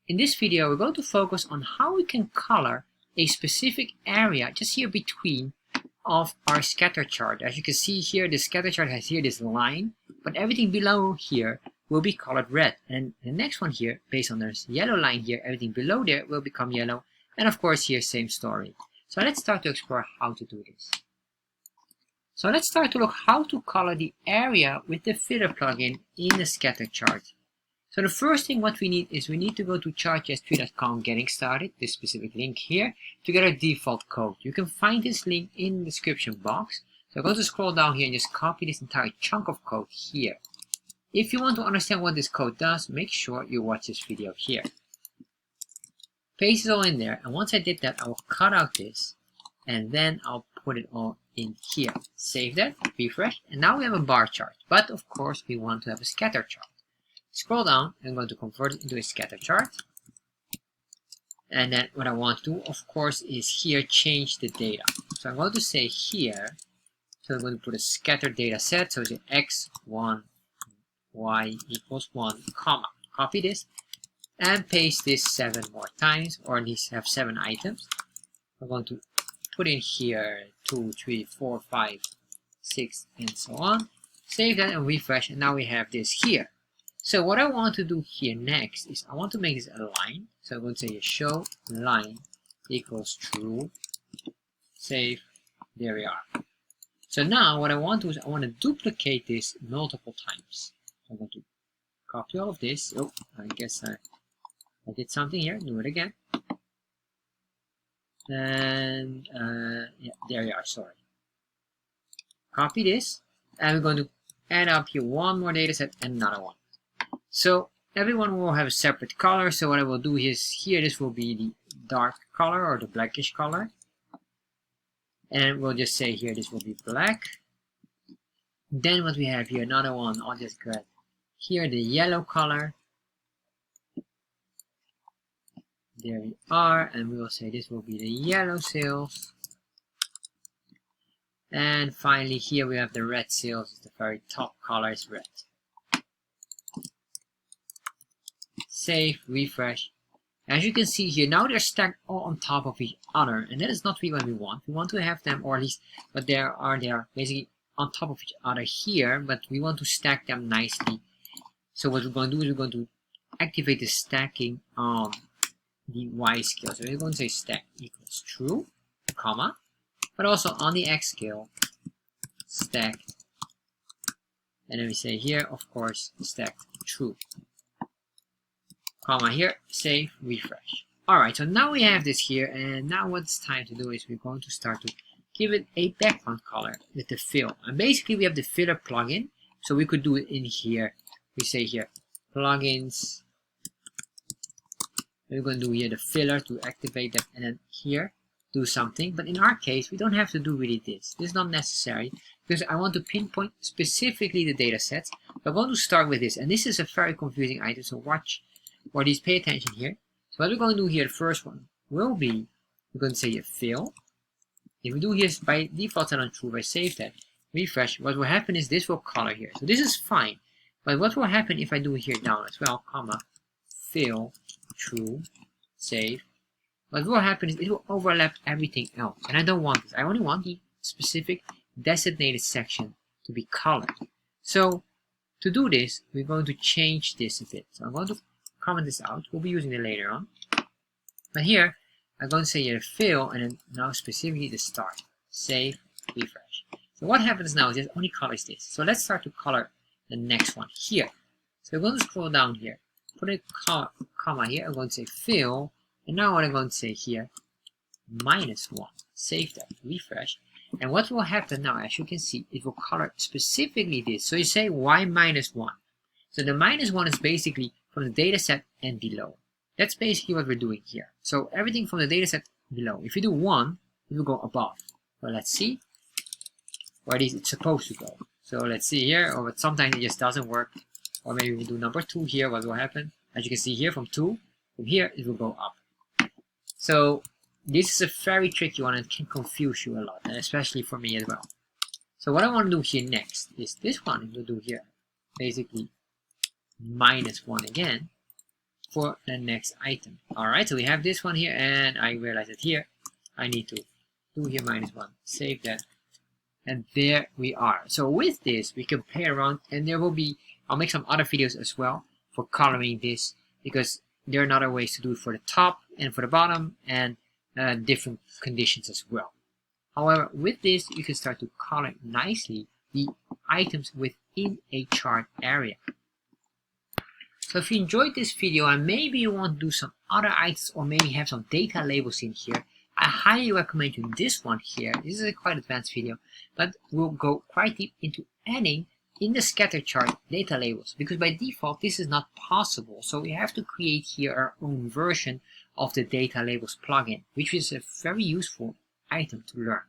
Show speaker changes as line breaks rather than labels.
In this video, we're going to focus on how we can color a specific area just here between of our scatter chart. As you can see here, the scatter chart has here this line, but everything below here will be colored red. And the next one here, based on this yellow line here, everything below there will become yellow. And of course here, same story. So let's start to explore how to do this. So let's start to look how to color the area with the filler plugin in the scatter chart. So the first thing what we need is we need to go to chartjs3.com getting started, this specific link here, to get our default code. You can find this link in the description box. So I'm going to scroll down here and just copy this entire chunk of code here. If you want to understand what this code does, make sure you watch this video here. Paste it all in there, and once I did that, I will cut out this, and then I'll put it all in here. Save that, refresh, and now we have a bar chart. But of course, we want to have a scatter chart. Scroll down, I'm going to convert it into a scatter chart. And then what I want to do, of course, is here change the data. So I'm going to say here, so I'm going to put a scatter data set. So it's x1, y equals 1, comma. Copy this and paste this 7 more times, or at least have 7 items. I'm going to put in here 2, 3, 4, 5, 6, and so on. Save that and refresh, and now we have this here. So what I want to do here next is I want to make this a line. So I'm going to say show line equals true. Save. There we are. So now what I want to do is I want to duplicate this multiple times. So I'm going to copy all of this. Oh, I guess I did something here. Do it again. And yeah, there we are. Sorry. Copy this, and we're going to add up here one more data set and another one. So everyone will have a separate color. So what I will do is here, this will be the dark color or the blackish color. And we'll just say here, this will be black. Then what we have here, another one, I'll just grab here the yellow color. There we are. And we will say this will be the yellow sails. And finally here we have the red sails. The very top color is red. Save, refresh. As you can see here, now they're stacked all on top of each other, and that is not really what we want. We want to have them, or at least, but they are basically on top of each other here, but we want to stack them nicely. So what we're going to do is we're going to activate the stacking on the Y scale. So we're going to say stack equals true, comma, but also on the X scale, stack, and then we say here, of course, stack true. Comma here, save, refresh. Alright, so now we have this here, and now what's time to do is we're going to start to give it a background color with the fill. And basically we have the filler plugin, so we could do it in here. We say here, plugins. We're going to do here the filler to activate that, and then here, do something. But in our case, we don't have to do really this. This is not necessary, because I want to pinpoint specifically the data sets. So I'm going to start with this, and this is a very confusing item, so watch. Or at least pay attention here. So what we're going to do here, the first one will be, we're going to say a fill. If we do here by default set on true, if I save that, refresh, what will happen is this will color here. So this is fine. But what will happen if I do here down as well, comma, fill, true, save. What will happen is it will overlap everything else. And I don't want this. I only want the specific designated section to be colored. So to do this, we're going to change this a bit. So I'm going to comment this out. We'll be using it later on. But here, I'm going to say here fill, and then now specifically the start. Save, refresh. So what happens now is it only colors this. So let's start to color the next one here. So we're going to scroll down here. Put a comma here. I'm going to say fill. And now what I'm going to say here, -1. Save that, refresh. And what will happen now, as you can see, it will color specifically this. So you say why -1? So the -1 is basically from the data set and below. That's basically what we're doing here. So everything from the data set below. If you do 1, it will go above. Well, let's see. Or at least it's supposed to go. So let's see here. Or but sometimes it just doesn't work. Or maybe we do number 2 here. What will happen? As you can see here, from 2, from here, it will go up. So this is a very tricky one and can confuse you a lot, and especially for me as well. So what I want to do here next is this one. We'll do here basically -1 again. for the next item. Alright, so we have this one here, and I realize that here I need to do here -1. Save that. And there we are. So with this, we can play around, and there will be, I'll make some other videos as well for coloring this, because there are other ways to do it for the top and for the bottom, and different conditions as well. However, with this, you can start to color nicely the items within a chart area. So if you enjoyed this video and maybe you want to do some other items or maybe have some data labels in here, I highly recommend you this one here. This is a quite advanced video, but we'll go quite deep into adding in the scatter chart data labels, because by default this is not possible. So we have to create here our own version of the data labels plugin, which is a very useful item to learn.